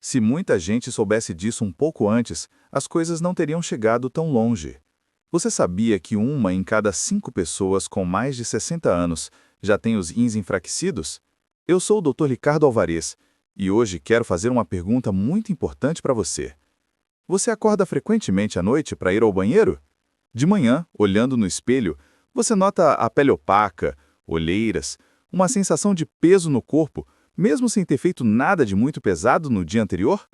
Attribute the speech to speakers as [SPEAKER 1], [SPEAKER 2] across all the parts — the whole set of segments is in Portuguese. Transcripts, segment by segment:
[SPEAKER 1] Se muita gente soubesse disso um pouco antes, as coisas não teriam chegado tão longe. Você sabia que uma em cada 5 pessoas com mais de 60 anos já tem os rins enfraquecidos? Eu sou o Dr. Ricardo Alvarez e hoje quero fazer uma pergunta muito importante para você. Você acorda frequentemente à noite para ir ao banheiro? De manhã, olhando no espelho, você nota a pele opaca, olheiras, uma sensação de peso no corpo, mesmo sem ter feito nada de muito pesado no dia anterior?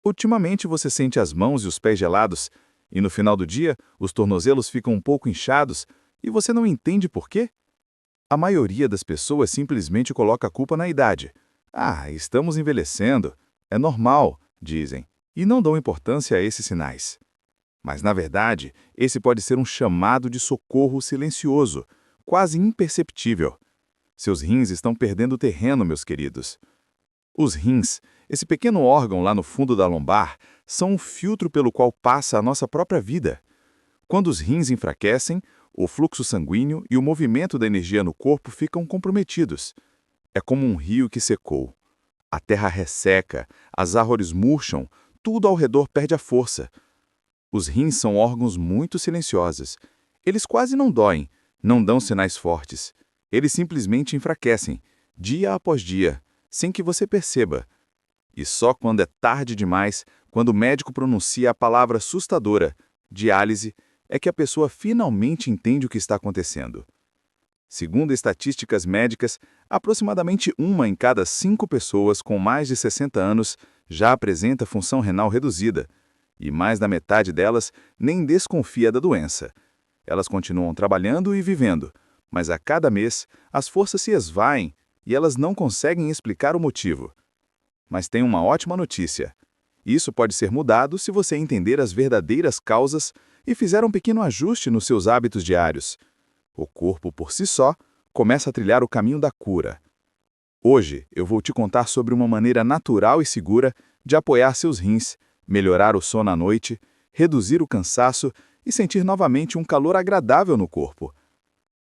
[SPEAKER 1] Ultimamente você sente as mãos e os pés gelados, e no final do dia os tornozelos ficam um pouco inchados e você não entende por quê? A maioria das pessoas simplesmente coloca a culpa na idade. Ah, estamos envelhecendo. É normal, dizem, e não dão importância a esses sinais. Mas, na verdade, esse pode ser um chamado de socorro silencioso, quase imperceptível. Seus rins estão perdendo terreno, meus queridos. Os rins, esse pequeno órgão lá no fundo da lombar, são um filtro pelo qual passa a nossa própria vida. Quando os rins enfraquecem, o fluxo sanguíneo e o movimento da energia no corpo ficam comprometidos. É como um rio que secou. A terra resseca, as árvores murcham, tudo ao redor perde a força. Os rins são órgãos muito silenciosos. Eles quase não doem, não dão sinais fortes. Eles simplesmente enfraquecem, dia após dia, sem que você perceba. E só quando é tarde demais, quando o médico pronuncia a palavra assustadora, diálise, é que a pessoa finalmente entende o que está acontecendo. Segundo estatísticas médicas, aproximadamente uma em cada 5 pessoas com mais de 60 anos já apresenta função renal reduzida, e mais da metade delas nem desconfia da doença. Elas continuam trabalhando e vivendo, mas a cada mês as forças se esvaem e elas não conseguem explicar o motivo. Mas tem uma ótima notícia. Isso pode ser mudado se você entender as verdadeiras causas e fizer um pequeno ajuste nos seus hábitos diários. O corpo, por si só, começa a trilhar o caminho da cura. Hoje, eu vou te contar sobre uma maneira natural e segura de apoiar seus rins, melhorar o sono à noite, reduzir o cansaço e sentir novamente um calor agradável no corpo.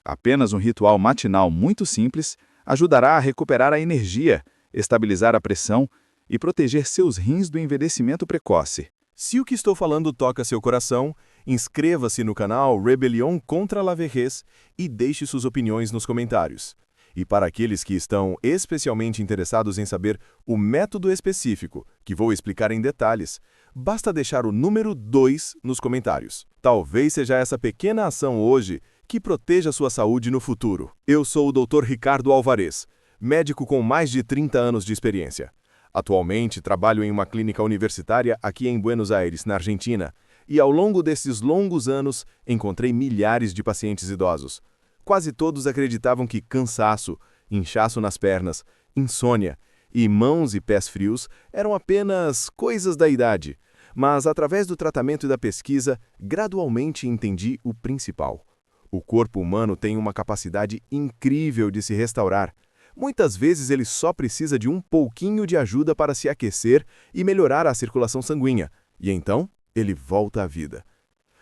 [SPEAKER 1] Apenas um ritual matinal muito simples ajudará a recuperar a energia, estabilizar a pressão e proteger seus rins do envelhecimento precoce.
[SPEAKER 2] Se o que estou falando toca seu coração, inscreva-se no canal Rebelião contra la Vejez e deixe suas opiniões nos comentários. E para aqueles que estão especialmente interessados em saber o método específico, que vou explicar em detalhes, basta deixar o número 2 nos comentários. Talvez seja essa pequena ação hoje que proteja sua saúde no futuro. Eu sou o Dr. Ricardo Alvarez, médico com mais de 30 anos de experiência. Atualmente, trabalho em uma clínica universitária aqui em Buenos Aires, na Argentina, e ao longo desses longos anos encontrei milhares de pacientes idosos. Quase todos acreditavam que cansaço, inchaço nas pernas, insônia e mãos e pés frios eram apenas coisas da idade. Mas, através do tratamento e da pesquisa, gradualmente entendi o principal. O corpo humano tem uma capacidade incrível de se restaurar. Muitas vezes ele só precisa de um pouquinho de ajuda para se aquecer e melhorar a circulação sanguínea, e então ele volta à vida.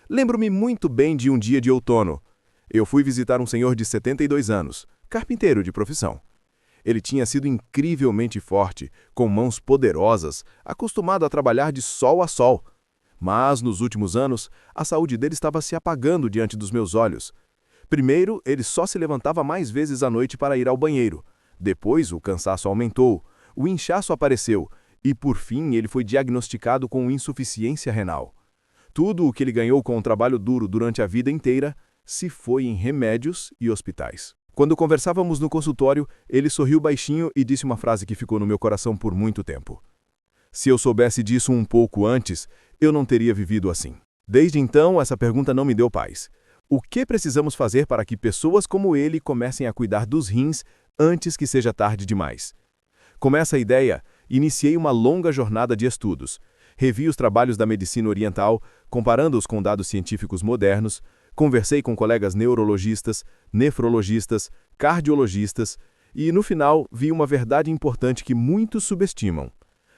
[SPEAKER 2] Lembro-me muito bem de um dia de outono. Eu fui visitar um senhor de 72 anos, carpinteiro de profissão. Ele tinha sido incrivelmente forte, com mãos poderosas, acostumado a trabalhar de sol a sol. Mas, nos últimos anos, a saúde dele estava se apagando diante dos meus olhos. Primeiro, ele só se levantava mais vezes à noite para ir ao banheiro. Depois, o cansaço aumentou, o inchaço apareceu e, por fim, ele foi diagnosticado com insuficiência renal. Tudo o que ele ganhou com o trabalho duro durante a vida inteira se foi em remédios e hospitais. Quando conversávamos no consultório, ele sorriu baixinho e disse uma frase que ficou no meu coração por muito tempo. Se eu soubesse disso um pouco antes, eu não teria vivido assim. Desde então, essa pergunta não me deu paz. O que precisamos fazer para que pessoas como ele comecem a cuidar dos rins antes que seja tarde demais? Com essa ideia, iniciei uma longa jornada de estudos. Revi os trabalhos da medicina oriental, comparando-os com dados científicos modernos, conversei com colegas neurologistas, nefrologistas, cardiologistas e, no final, vi uma verdade importante que muitos subestimam.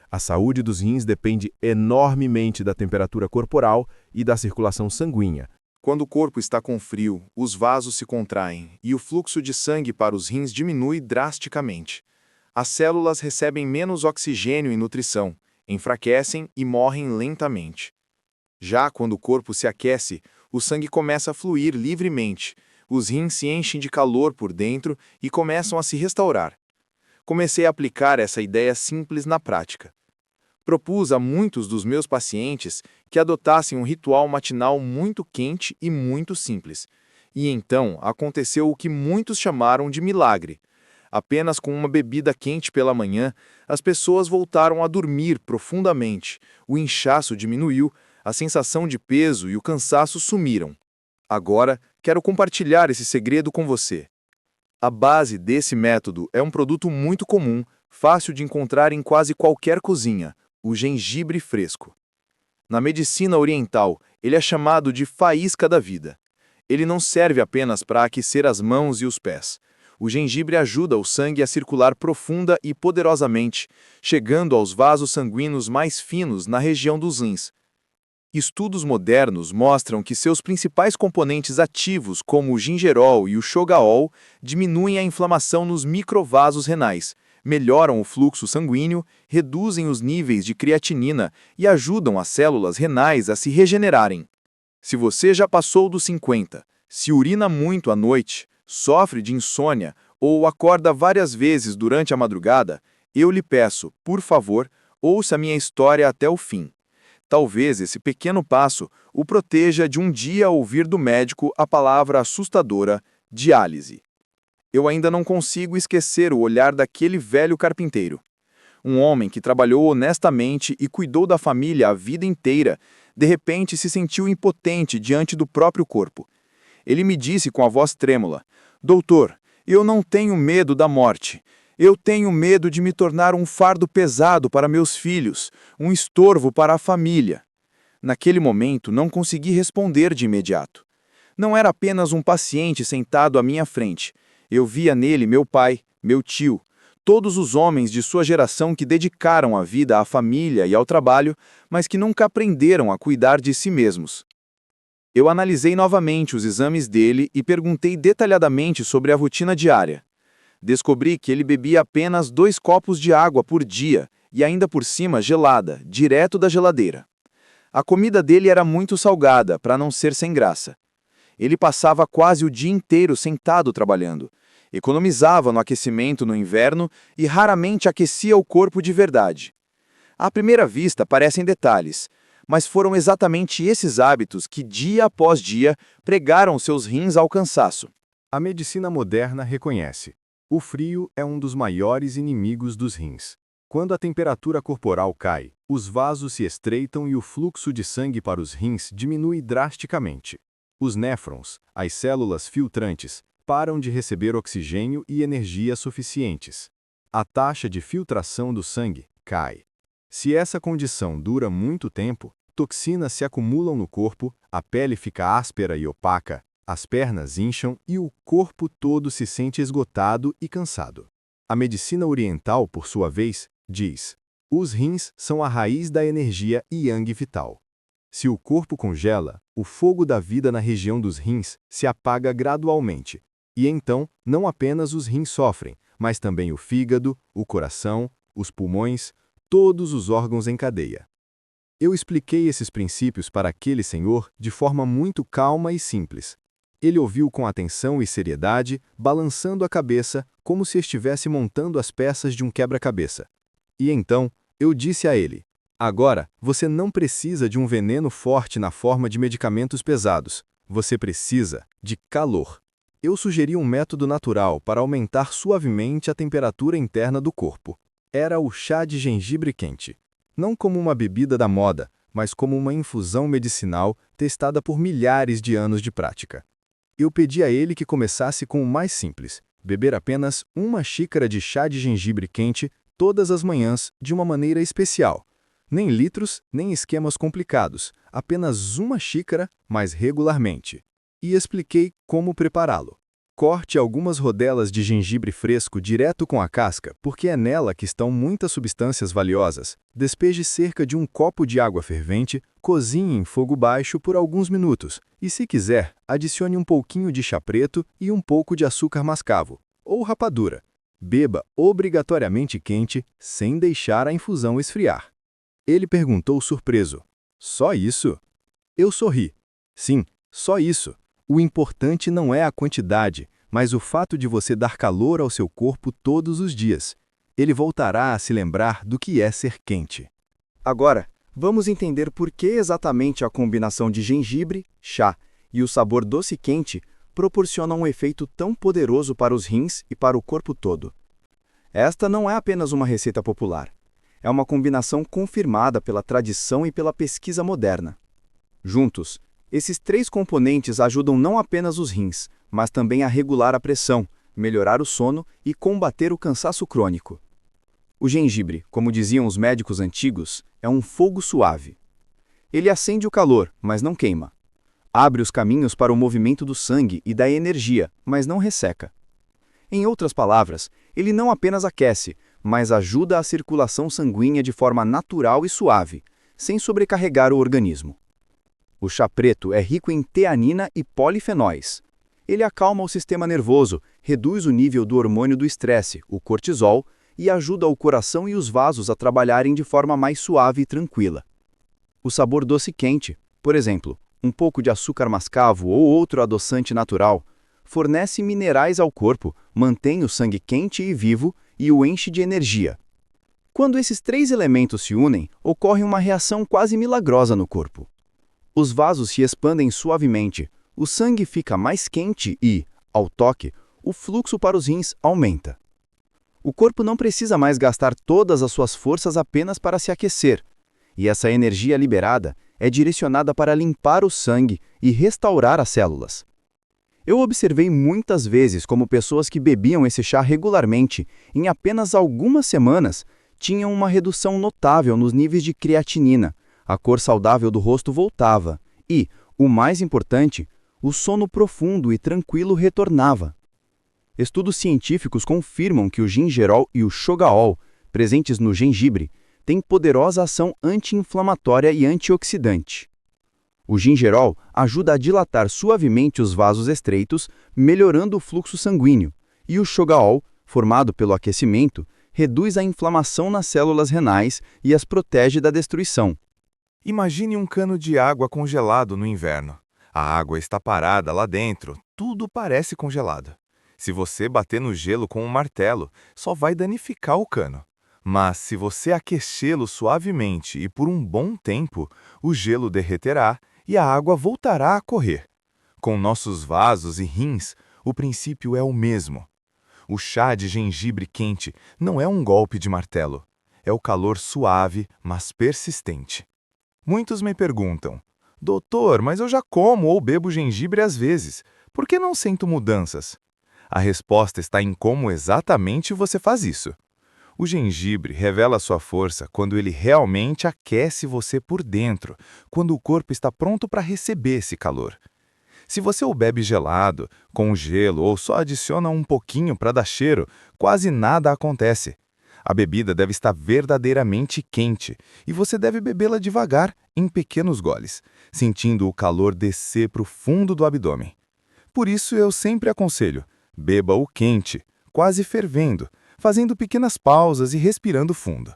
[SPEAKER 2] A saúde dos rins depende enormemente da temperatura corporal e da circulação sanguínea.
[SPEAKER 3] Quando o corpo está com frio, os vasos se contraem e o fluxo de sangue para os rins diminui drasticamente. As células recebem menos oxigênio e nutrição, enfraquecem e morrem lentamente. Já quando o corpo se aquece, o sangue começa a fluir livremente, os rins se enchem de calor por dentro e começam a se restaurar. Comecei a aplicar essa ideia simples na prática. Propus a muitos dos meus pacientes que adotassem um ritual matinal muito quente e muito simples. E então aconteceu o que muitos chamaram de milagre. Apenas com uma bebida quente pela manhã, as pessoas voltaram a dormir profundamente, o inchaço diminuiu, a sensação de peso e o cansaço sumiram. Agora, quero compartilhar esse segredo com você. A base desse método é um produto muito comum, fácil de encontrar em quase qualquer cozinha: o gengibre fresco. Na medicina oriental, ele é chamado de faísca da vida. Ele não serve apenas para aquecer as mãos e os pés. O gengibre ajuda o sangue a circular profunda e poderosamente, chegando aos vasos sanguíneos mais finos na região dos rins. Estudos modernos mostram que seus principais componentes ativos, como o gingerol e o shogaol, diminuem a inflamação nos microvasos renais, melhoram o fluxo sanguíneo, reduzem os níveis de creatinina e ajudam as células renais a se regenerarem. Se você já passou dos 50, se urina muito à noite, sofre de insônia ou acorda várias vezes durante a madrugada, eu lhe peço, por favor, ouça minha história até o fim. Talvez esse pequeno passo o proteja de um dia ouvir do médico a palavra assustadora diálise. Eu ainda não consigo esquecer o olhar daquele velho carpinteiro. Um homem que trabalhou honestamente e cuidou da família a vida inteira, de repente se sentiu impotente diante do próprio corpo. Ele me disse com a voz trêmula: "Doutor, eu não tenho medo da morte. Eu tenho medo de me tornar um fardo pesado para meus filhos, um estorvo para a família." Naquele momento, não consegui responder de imediato. Não era apenas um paciente sentado à minha frente. Eu via nele meu pai, meu tio, todos os homens de sua geração que dedicaram a vida à família e ao trabalho, mas que nunca aprenderam a cuidar de si mesmos. Eu analisei novamente os exames dele e perguntei detalhadamente sobre a rotina diária. Descobri que ele bebia apenas 2 copos de água por dia, e ainda por cima gelada, direto da geladeira. A comida dele era muito salgada, para não ser sem graça. Ele passava quase o dia inteiro sentado trabalhando. Economizava no aquecimento no inverno e raramente aquecia o corpo de verdade. À primeira vista parecem detalhes, mas foram exatamente esses hábitos que, dia após dia, pregaram seus rins ao cansaço.
[SPEAKER 2] A medicina moderna reconhece: o frio é um dos maiores inimigos dos rins. Quando a temperatura corporal cai, os vasos se estreitam e o fluxo de sangue para os rins diminui drasticamente. Os néfrons, as células filtrantes, param de receber oxigênio e energia suficientes. A taxa de filtração do sangue cai. Se essa condição dura muito tempo, toxinas se acumulam no corpo, a pele fica áspera e opaca, as pernas incham e o corpo todo se sente esgotado e cansado. A medicina oriental, por sua vez, diz: os rins são a raiz da energia yang vital. Se o corpo congela, o fogo da vida na região dos rins se apaga gradualmente. E então, não apenas os rins sofrem, mas também o fígado, o coração, os pulmões, todos os órgãos em cadeia. Eu expliquei esses princípios para aquele senhor de forma muito calma e simples. Ele ouviu com atenção e seriedade, balançando a cabeça, como se estivesse montando as peças de um quebra-cabeça. E então, eu disse a ele: agora, você não precisa de um veneno forte na forma de medicamentos pesados. Você precisa de calor. Eu sugeri um método natural para aumentar suavemente a temperatura interna do corpo. Era o chá de gengibre quente. Não como uma bebida da moda, mas como uma infusão medicinal testada por milhares de anos de prática. Eu pedi a ele que começasse com o mais simples: beber apenas 1 xícara de chá de gengibre quente todas as manhãs de uma maneira especial. Nem litros, nem esquemas complicados, apenas 1 xícara, mas regularmente. E expliquei como prepará-lo. Corte algumas rodelas de gengibre fresco direto com a casca, porque é nela que estão muitas substâncias valiosas. Despeje cerca de 1 copo de água fervente, cozinhe em fogo baixo por alguns minutos e, se quiser, adicione um pouquinho de chá preto e um pouco de açúcar mascavo, ou rapadura. Beba obrigatoriamente quente, sem deixar a infusão esfriar.
[SPEAKER 4] Ele perguntou surpreso. Só isso? Eu sorri. Sim, só isso. O importante não é a quantidade, mas o fato de você dar calor ao seu corpo todos os dias. Ele voltará a se lembrar do que é ser quente.
[SPEAKER 5] Agora, vamos entender por que exatamente a combinação de gengibre, chá e o sabor doce-quente proporciona um efeito tão poderoso para os rins e para o corpo todo. Esta não é apenas uma receita popular. É uma combinação confirmada pela tradição e pela pesquisa moderna. Juntos, esses três componentes ajudam não apenas os rins, mas também a regular a pressão, melhorar o sono e combater o cansaço crônico. O gengibre, como diziam os médicos antigos, é um fogo suave. Ele acende o calor, mas não queima. Abre os caminhos para o movimento do sangue e da energia, mas não resseca. Em outras palavras, ele não apenas aquece, mas ajuda a circulação sanguínea de forma natural e suave, sem sobrecarregar o organismo. O chá preto é rico em teanina e polifenóis. Ele acalma o sistema nervoso, reduz o nível do hormônio do estresse, o cortisol, e ajuda o coração e os vasos a trabalharem de forma mais suave e tranquila. O sabor doce-quente, por exemplo, um pouco de açúcar mascavo ou outro adoçante natural, fornece minerais ao corpo, mantém o sangue quente e vivo e o enche de energia. Quando esses três elementos se unem, ocorre uma reação quase milagrosa no corpo. Os vasos se expandem suavemente, o sangue fica mais quente e, ao toque, o fluxo para os rins aumenta. O corpo não precisa mais gastar todas as suas forças apenas para se aquecer, e essa energia liberada é direcionada para limpar o sangue e restaurar as células. Eu observei muitas vezes como pessoas que bebiam esse chá regularmente, em apenas algumas semanas, tinham uma redução notável nos níveis de creatinina, a cor saudável do rosto voltava e, o mais importante, o sono profundo e tranquilo retornava. Estudos científicos confirmam que o gingerol e o shogaol, presentes no gengibre, têm poderosa ação anti-inflamatória e antioxidante. O gingerol ajuda a dilatar suavemente os vasos estreitos, melhorando o fluxo sanguíneo, e o shogaol, formado pelo aquecimento, reduz a inflamação nas células renais e as protege da destruição.
[SPEAKER 3] Imagine um cano de água congelado no inverno. A água está parada lá dentro, tudo parece congelado. Se você bater no gelo com um martelo, só vai danificar o cano. Mas se você aquecê-lo suavemente e por um bom tempo, o gelo derreterá e a água voltará a correr. Com nossos vasos e rins, o princípio é o mesmo. O chá de gengibre quente não é um golpe de martelo. É o calor suave, mas persistente. Muitos me perguntam, doutor, mas eu já como ou bebo gengibre às vezes. Por que não sinto mudanças? A resposta está em como exatamente você faz isso. O gengibre revela sua força quando ele realmente aquece você por dentro, quando o corpo está pronto para receber esse calor. Se você o bebe gelado, com gelo ou só adiciona um pouquinho para dar cheiro, quase nada acontece. A bebida deve estar verdadeiramente quente e você deve bebê-la devagar, em pequenos goles, sentindo o calor descer para o fundo do abdômen. Por isso eu sempre aconselho, beba-o quente, quase fervendo, fazendo pequenas pausas e respirando fundo.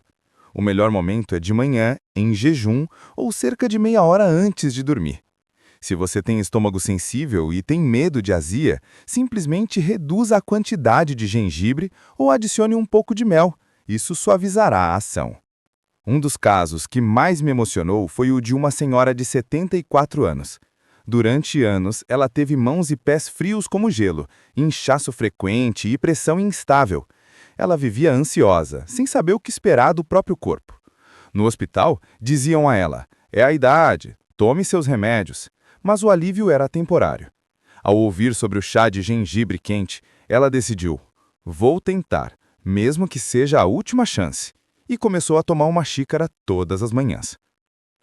[SPEAKER 3] O melhor momento é de manhã, em jejum ou cerca de meia hora antes de dormir. Se você tem estômago sensível e tem medo de azia, simplesmente reduza a quantidade de gengibre ou adicione um pouco de mel. Isso suavizará a ação. Um dos casos que mais me emocionou foi o de uma senhora de 74 anos. Durante anos, ela teve mãos e pés frios como gelo, inchaço frequente e pressão instável. Ela vivia ansiosa, sem saber o que esperar do próprio corpo. No hospital, diziam a ela, é a idade, tome seus remédios. Mas o alívio era temporário. Ao ouvir sobre o chá de gengibre quente, ela decidiu, vou tentar, mesmo que seja a última chance, e começou a tomar uma xícara todas as manhãs.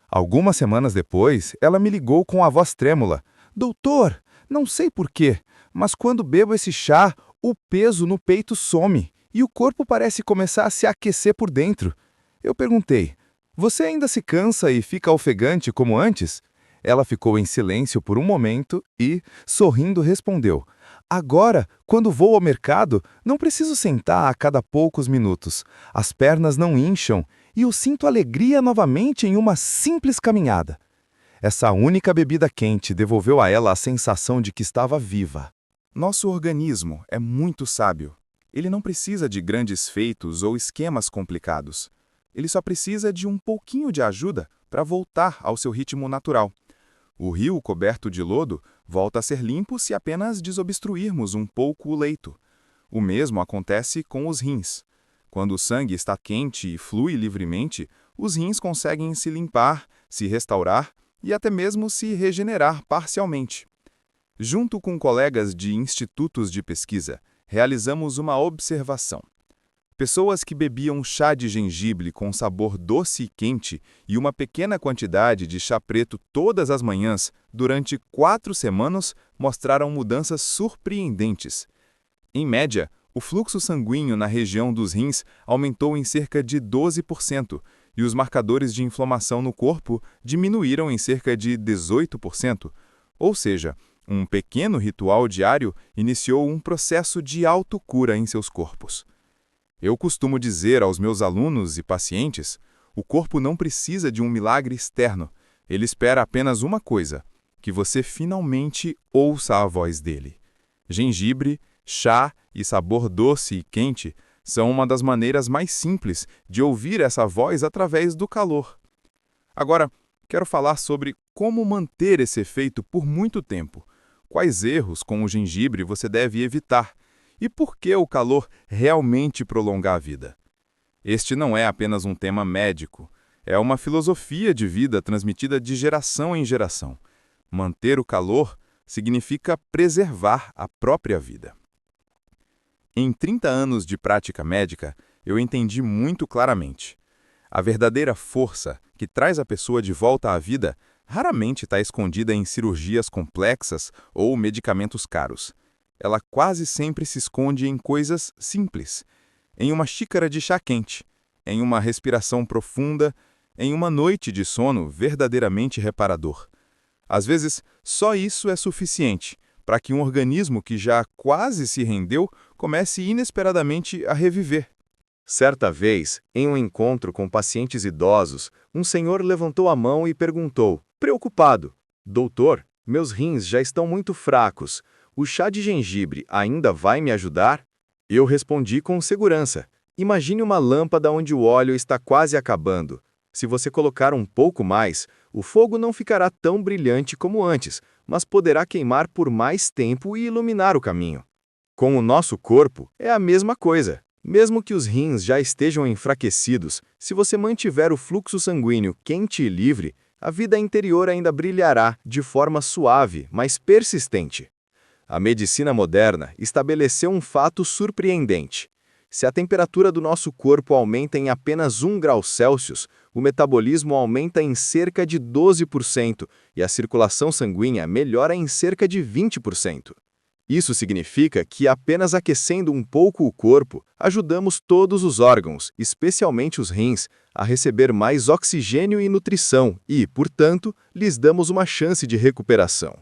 [SPEAKER 3] Algumas semanas depois, ela me ligou com a voz trêmula, doutor, não sei porquê, mas quando bebo esse chá, o peso no peito some e o corpo parece começar a se aquecer por dentro. Eu perguntei, você ainda se cansa e fica ofegante como antes? Ela ficou em silêncio por um momento e, sorrindo, respondeu, agora, quando vou ao mercado, não preciso sentar a cada poucos minutos. As pernas não incham
[SPEAKER 6] e eu sinto alegria novamente em uma simples caminhada. Essa única bebida quente devolveu a ela a sensação de que estava viva.
[SPEAKER 3] Nosso organismo é muito sábio. Ele não precisa de grandes feitos ou esquemas complicados. Ele só precisa de um pouquinho de ajuda para voltar ao seu ritmo natural. O rio coberto de lodo volta a ser limpo se apenas desobstruirmos um pouco o leito. O mesmo acontece com os rins. Quando o sangue está quente e flui livremente, os rins conseguem se limpar, se restaurar e até mesmo se regenerar parcialmente. Junto com colegas de institutos de pesquisa, realizamos uma observação. Pessoas que bebiam chá de gengibre com sabor doce e quente e uma pequena quantidade de chá preto todas as manhãs durante 4 semanas mostraram mudanças surpreendentes. Em média, o fluxo sanguíneo na região dos rins aumentou em cerca de 12% e os marcadores de inflamação no corpo diminuíram em cerca de 18%. Ou seja, um pequeno ritual diário iniciou um processo de autocura em seus corpos. Eu costumo dizer aos meus alunos e pacientes, o corpo não precisa de um milagre externo, ele espera apenas uma coisa, que você finalmente ouça a voz dele. Gengibre, chá e sabor doce e quente são uma das maneiras mais simples de ouvir essa voz através do calor. Agora, quero falar sobre como manter esse efeito por muito tempo. Quais erros com o gengibre você deve evitar? E por que o calor realmente prolonga a vida? Este não é apenas um tema médico, é uma filosofia de vida transmitida de geração em geração. Manter o calor significa preservar a própria vida. Em 30 anos de prática médica, eu entendi muito claramente. A verdadeira força que traz a pessoa de volta à vida raramente está escondida em cirurgias complexas ou medicamentos caros. Ela quase sempre se esconde em coisas simples, em uma xícara de chá quente, em uma respiração profunda, em uma noite de sono verdadeiramente reparador. Às vezes, só isso é suficiente para que um organismo que já quase se rendeu comece inesperadamente a reviver.
[SPEAKER 5] Certa vez, em um encontro com pacientes idosos, um senhor levantou a mão e perguntou, preocupado: Doutor, meus rins já estão muito fracos. O chá de gengibre ainda vai me ajudar? Eu respondi com segurança. Imagine uma lâmpada onde o óleo está quase acabando. Se você colocar um pouco mais, o fogo não ficará tão brilhante como antes, mas poderá queimar por mais tempo e iluminar o caminho. Com o nosso corpo, é a mesma coisa. Mesmo que os rins já estejam enfraquecidos, se você mantiver o fluxo sanguíneo quente e livre, a vida interior ainda brilhará de forma suave, mas persistente. A medicina moderna estabeleceu um fato surpreendente. Se a temperatura do nosso corpo aumenta em apenas 1 grau Celsius, o metabolismo aumenta em cerca de 12% e a circulação sanguínea melhora em cerca de 20%. Isso significa que, apenas aquecendo um pouco o corpo, ajudamos todos os órgãos, especialmente os rins, a receber mais oxigênio e nutrição e, portanto, lhes damos uma chance de recuperação.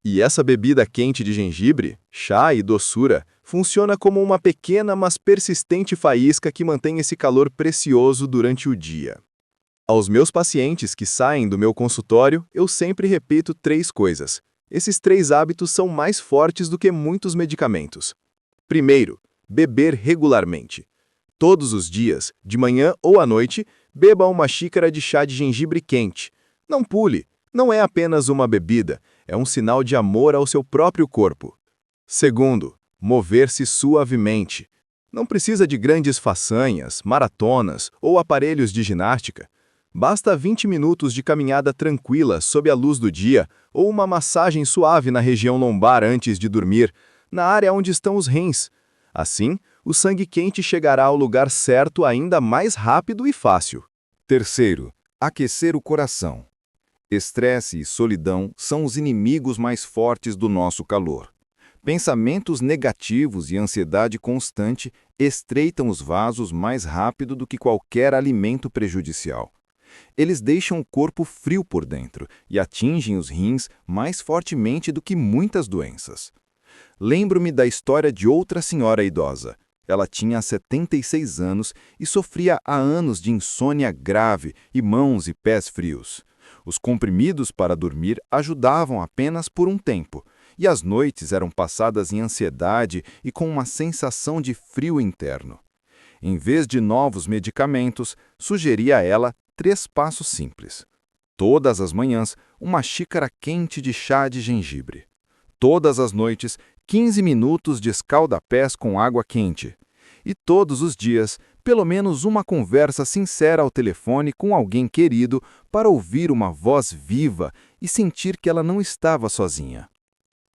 [SPEAKER 5] E essa bebida quente de gengibre, chá e doçura, funciona como uma pequena mas persistente faísca que mantém esse calor precioso durante o dia. Aos meus pacientes que saem do meu consultório, eu sempre repito 3 coisas. Esses 3 hábitos são mais fortes do que muitos medicamentos. Primeiro, beber regularmente. Todos os dias, de manhã ou à noite, beba uma xícara de chá de gengibre quente. Não pule, não é apenas uma bebida, é um sinal de amor ao seu próprio corpo. Segundo, mover-se suavemente. Não precisa de grandes façanhas, maratonas ou aparelhos de ginástica. Basta 20 minutos de caminhada tranquila sob a luz do dia ou uma massagem suave na região lombar antes de dormir, na área onde estão os rins. Assim, o sangue quente chegará ao lugar certo ainda mais rápido e fácil.
[SPEAKER 6] Terceiro, aquecer o coração. Estresse e solidão são os inimigos mais fortes do nosso calor. Pensamentos negativos e ansiedade constante estreitam os vasos mais rápido do que qualquer alimento prejudicial. Eles deixam o corpo frio por dentro e atingem os rins mais fortemente do que muitas doenças. Lembro-me da história de outra senhora idosa. Ela tinha 76 anos e sofria há anos de insônia grave e mãos e pés frios. Os comprimidos para dormir ajudavam apenas por um tempo, e as noites eram passadas em ansiedade e com uma sensação de frio interno. Em vez de novos medicamentos, sugeria a ela 3 passos simples. Todas as manhãs, uma xícara quente de chá de gengibre. Todas as noites, 15 minutos de escalda-pés com água quente. E todos os dias, pelo menos uma conversa sincera ao telefone com alguém querido para ouvir uma voz viva e sentir que ela não estava sozinha.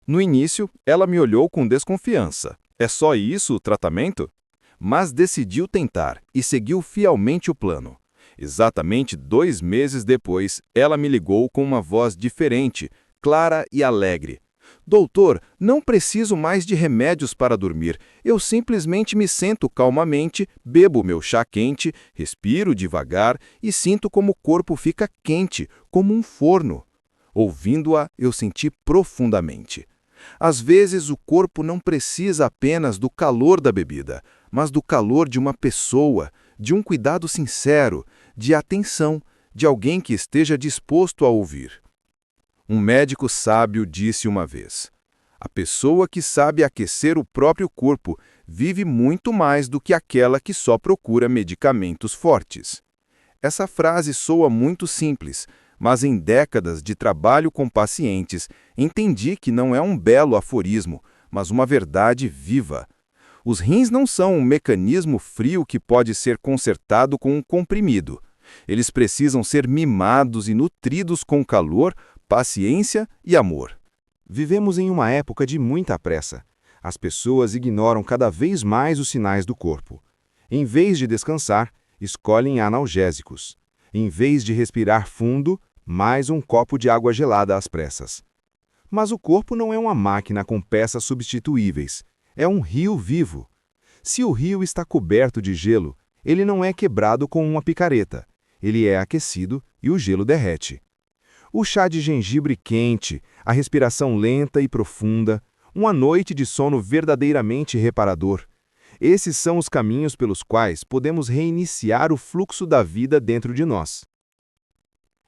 [SPEAKER 6] No início, ela me olhou com desconfiança. É só isso o tratamento? Mas decidiu tentar e seguiu fielmente o plano. Exatamente 2 meses depois, ela me ligou com uma voz diferente, clara e alegre. Doutor, não preciso mais de remédios para dormir. Eu simplesmente me sento calmamente, bebo meu chá quente, respiro devagar e sinto como o corpo fica quente, como um forno. Ouvindo-a, eu senti profundamente. Às vezes, o corpo não precisa apenas do calor da bebida, mas do calor de uma pessoa, de um cuidado sincero, de atenção, de alguém que esteja disposto a ouvir. Um médico sábio disse uma vez: a pessoa que sabe aquecer o próprio corpo vive muito mais do que aquela que só procura medicamentos fortes. Essa frase soa muito simples, mas em décadas de trabalho com pacientes, entendi que não é um belo aforismo, mas uma verdade viva. Os rins não são um mecanismo frio que pode ser consertado com um comprimido. Eles precisam ser mimados e nutridos com calor, paciência e amor.
[SPEAKER 4] Vivemos em uma época de muita pressa. As pessoas ignoram cada vez mais os sinais do corpo. Em vez de descansar, escolhem analgésicos. Em vez de respirar fundo, mais um copo de água gelada às pressas. Mas o corpo não é uma máquina com peças substituíveis. É um rio vivo. Se o rio está coberto de gelo, ele não é quebrado com uma picareta. Ele é aquecido e o gelo derrete. O chá de gengibre quente, a respiração lenta e profunda, uma noite de sono verdadeiramente reparador. Esses são os caminhos pelos quais podemos reiniciar o fluxo da vida dentro de nós.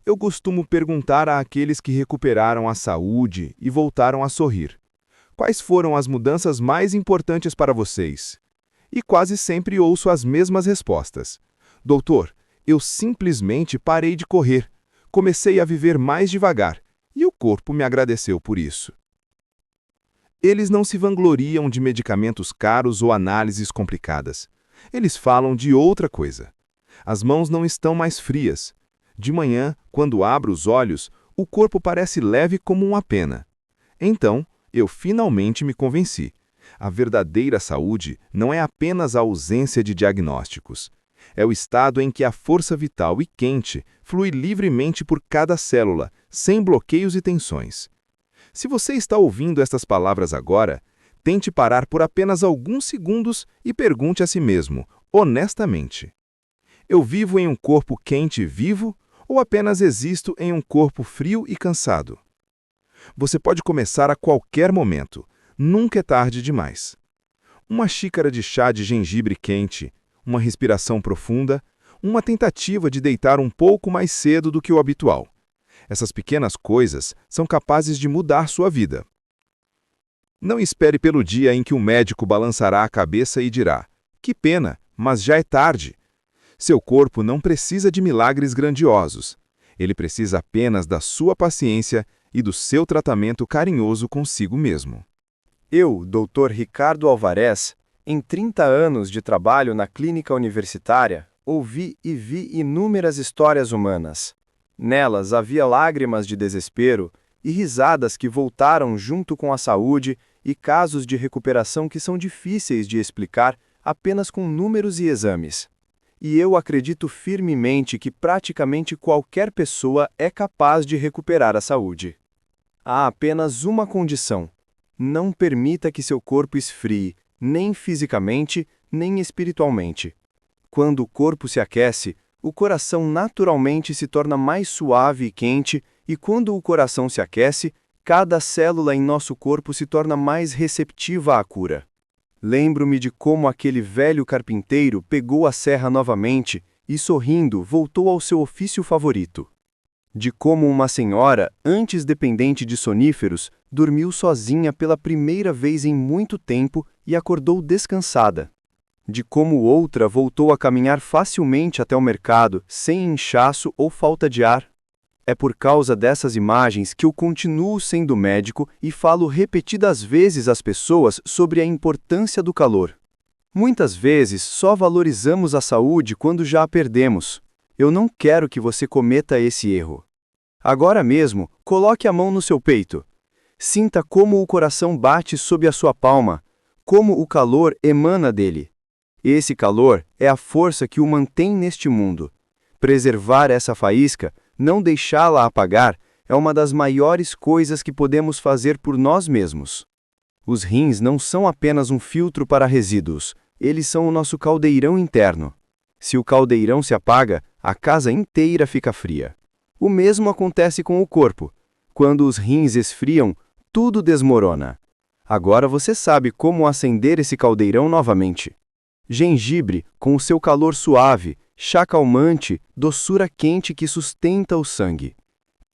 [SPEAKER 4] Eu costumo perguntar àqueles que recuperaram a saúde e voltaram a sorrir: quais foram as mudanças mais importantes para vocês? E quase sempre ouço as mesmas respostas. Doutor, eu simplesmente parei de correr. Comecei a viver mais devagar, e o corpo me agradeceu por isso. Eles não se vangloriam de medicamentos caros ou análises complicadas. Eles falam de outra coisa. As mãos não estão mais frias. De manhã, quando abro os olhos, o corpo parece leve como uma pena. Então, eu finalmente me convenci. A verdadeira saúde não é apenas a ausência de diagnósticos. É o estado em que a força vital e quente flui livremente por cada célula, sem bloqueios e tensões. Se você está ouvindo estas palavras agora, tente parar por apenas alguns segundos e pergunte a si mesmo, honestamente: eu vivo em um corpo quente e vivo ou apenas existo em um corpo frio e cansado? Você pode começar a qualquer momento. Nunca é tarde demais. Uma xícara de chá de gengibre quente, uma respiração profunda, uma tentativa de deitar um pouco mais cedo do que o habitual. Essas pequenas coisas são capazes de mudar sua vida. Não espere pelo dia em que o médico balançará a cabeça e dirá: que pena, mas já é tarde. Seu corpo não precisa de milagres grandiosos. Ele precisa apenas da sua paciência e do seu tratamento carinhoso consigo mesmo.
[SPEAKER 5] Eu, Dr. Ricardo Alvarez, em 30 anos de trabalho na clínica universitária, ouvi e vi inúmeras histórias humanas. Nelas havia lágrimas de desespero e risadas que voltaram junto com a saúde e casos de recuperação que são difíceis de explicar apenas com números e exames. E eu acredito firmemente que praticamente qualquer pessoa é capaz de recuperar a saúde. Há apenas uma condição: não permita que seu corpo esfrie, nem fisicamente, nem espiritualmente. Quando o corpo se aquece, o coração naturalmente se torna mais suave e quente, e quando o coração se aquece, cada célula em nosso corpo se torna mais receptiva à cura. Lembro-me de como aquele velho carpinteiro pegou a serra novamente e, sorrindo, voltou ao seu ofício favorito. De como uma senhora, antes dependente de soníferos, dormiu sozinha pela primeira vez em muito tempo e acordou descansada. De como outra voltou a caminhar facilmente até o mercado, sem inchaço ou falta de ar. É por causa dessas imagens que eu continuo sendo médico e falo repetidas vezes às pessoas sobre a importância do calor. Muitas vezes só valorizamos a saúde quando já a perdemos. Eu não quero que você cometa esse erro. Agora mesmo, coloque a mão no seu peito. Sinta como o coração bate sob a sua palma, como o calor emana dele. Esse calor é a força que o mantém neste mundo. Preservar essa faísca, não deixá-la apagar, é uma das maiores coisas que podemos fazer por nós mesmos. Os rins não são apenas um filtro para resíduos, eles são o nosso caldeirão interno. Se o caldeirão se apaga, a casa inteira fica fria. O mesmo acontece com o corpo. Quando os rins esfriam, tudo desmorona. Agora você sabe como acender esse caldeirão novamente. Gengibre, com o seu calor suave, chá calmante, doçura quente que sustenta o sangue.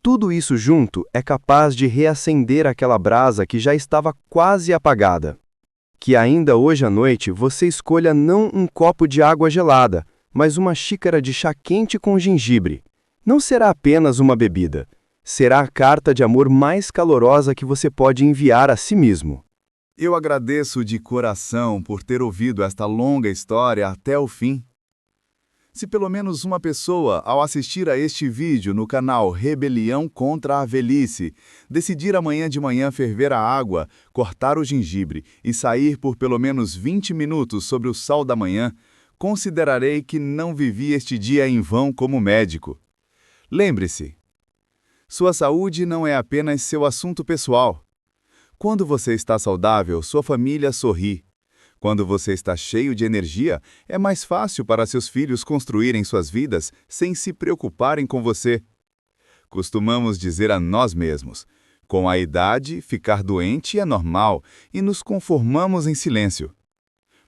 [SPEAKER 5] Tudo isso junto é capaz de reacender aquela brasa que já estava quase apagada. Que ainda hoje à noite você escolha não um copo de água gelada, mas uma xícara de chá quente com gengibre. Não será apenas uma bebida. Será a carta de amor mais calorosa que você pode enviar a si mesmo.
[SPEAKER 1] Eu agradeço de coração por ter ouvido esta longa história até o fim. Se pelo menos uma pessoa, ao assistir a este vídeo no canal Rebelião contra a Velhice, decidir amanhã de manhã ferver a água, cortar o gengibre e sair por pelo menos 20 minutos sobre o sol da manhã, considerarei que não vivi este dia em vão como médico. Lembre-se, sua saúde não é apenas seu assunto pessoal. Quando você está saudável, sua família sorri. Quando você está cheio de energia, é mais fácil para seus filhos construírem suas vidas sem se preocuparem com você. Costumamos dizer a nós mesmos, com a idade, ficar doente é normal e nos conformamos em silêncio.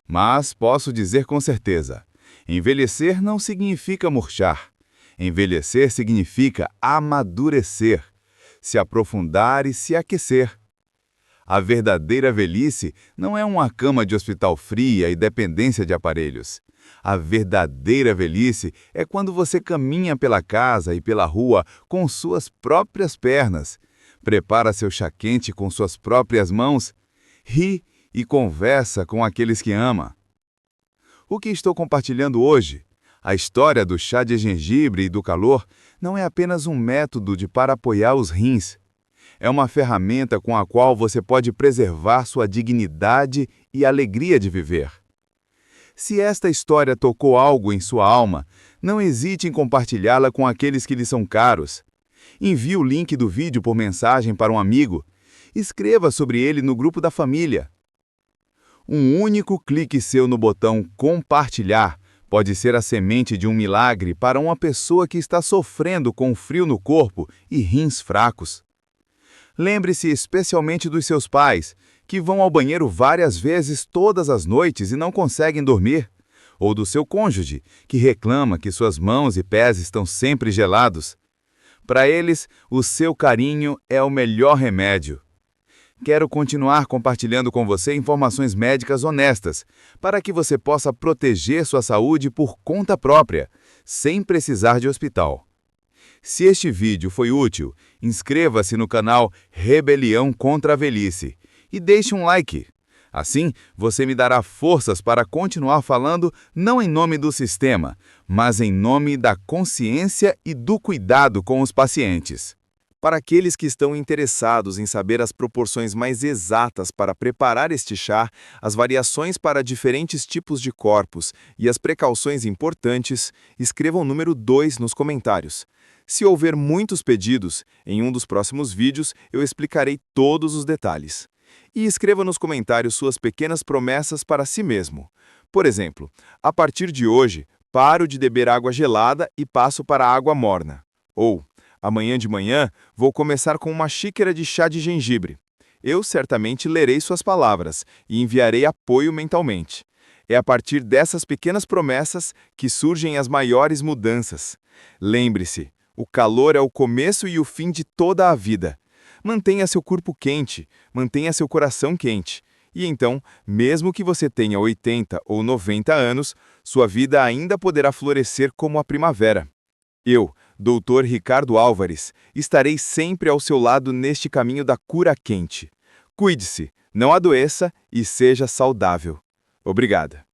[SPEAKER 1] Mas posso dizer com certeza, envelhecer não significa murchar. Envelhecer significa amadurecer, se aprofundar e se aquecer. A verdadeira velhice não é uma cama de hospital fria e dependência de aparelhos. A verdadeira velhice é quando você caminha pela casa e pela rua com suas próprias pernas, prepara seu chá quente com suas próprias mãos, ri e conversa com aqueles que ama. O que estou compartilhando hoje, a história do chá de gengibre e do calor, não é apenas um método para apoiar os rins. É uma ferramenta com a qual você pode preservar sua dignidade e alegria de viver. Se esta história tocou algo em sua alma, não hesite em compartilhá-la com aqueles que lhe são caros. Envie o link do vídeo por mensagem para um amigo. Escreva sobre ele no grupo da família. Um único clique seu no botão compartilhar pode ser a semente de um milagre para uma pessoa que está sofrendo com frio no corpo e rins fracos. Lembre-se especialmente dos seus pais, que vão ao banheiro várias vezes todas as noites e não conseguem dormir, ou do seu cônjuge, que reclama que suas mãos e pés estão sempre gelados. Para eles, o seu carinho é o melhor remédio. Quero continuar compartilhando com você informações médicas honestas, para que você possa proteger sua saúde por conta própria, sem precisar de hospital. Se este vídeo foi útil, inscreva-se no canal Rebelião contra a Velhice e deixe um like. Assim, você me dará forças para continuar falando não em nome do sistema, mas em nome da consciência e do cuidado com os pacientes. Para aqueles que estão interessados em saber as proporções mais exatas para preparar este chá, as variações para diferentes tipos de corpos e as precauções importantes, escrevam o número 2 nos comentários. Se houver muitos pedidos, em um dos próximos vídeos eu explicarei todos os detalhes. E escreva nos comentários suas pequenas promessas para si mesmo. Por exemplo, a partir de hoje, paro de beber água gelada e passo para água morna. Ou, amanhã de manhã, vou começar com uma xícara de chá de gengibre.
[SPEAKER 3] eu certamente lerei suas palavras e enviarei apoio mentalmente. É a partir dessas pequenas promessas que surgem as maiores mudanças. Lembre-se, o calor é o começo e o fim de toda a vida. Mantenha seu corpo quente, mantenha seu coração quente. E então, mesmo que você tenha 80 ou 90 anos, sua vida ainda poderá florescer como a primavera. Eu, Dr. Ricardo Álvares, estarei sempre ao seu lado neste caminho da cura quente. Cuide-se, não adoeça e seja saudável. Obrigada.